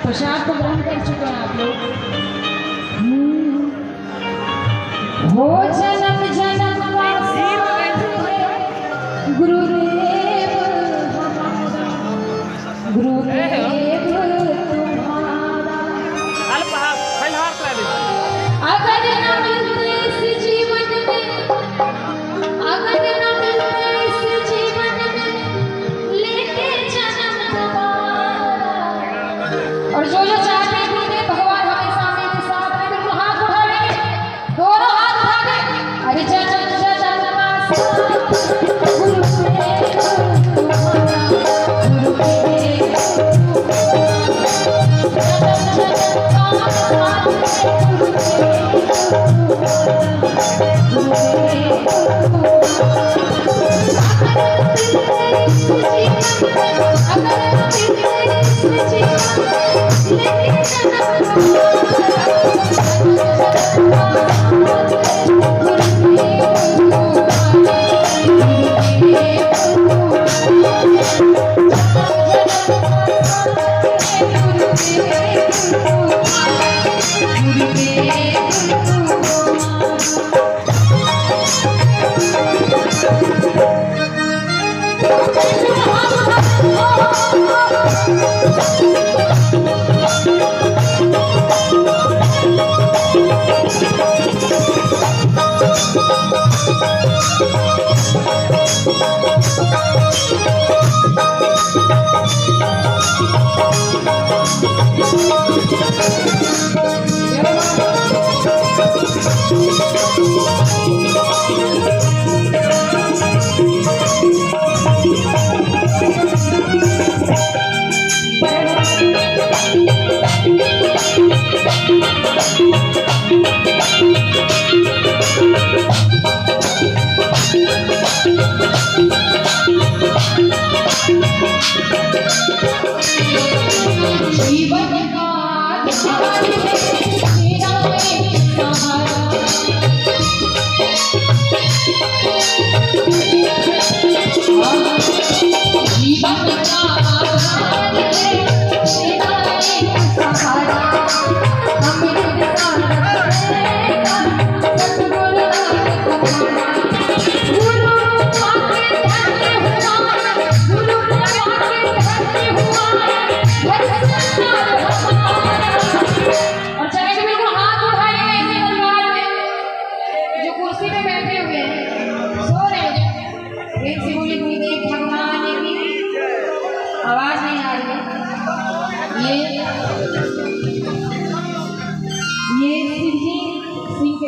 प्रसाद को ग्रहण कर चुके हैं आप लोग। हो जन्म जन्म गुरुदेव गुरुदेव तुम्हारा अगर न मिलते इस जीवन में, अगर न मिलते इस जीवन में लेके जन्म तुम्हारा। और जो जो चाहते हैं गुरुदेव भगवान हमेशा मेरे साथ हैं, बिल्कुल हाथ उठा लेंगे, दोनों हाथ उठा के अरे जन्म जन्म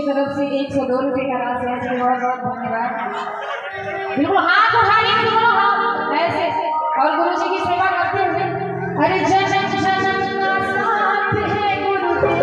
तरफ से 102 रुपए का राशि है। जी बहुत बहुत धन्यवाद। बिल्कुल हाथ उठाइए, दोनों हाथ ऐसे, और गुरु जी की सेवा करते हुए अरे जन्म जन्म का साथ है गुरुदेव।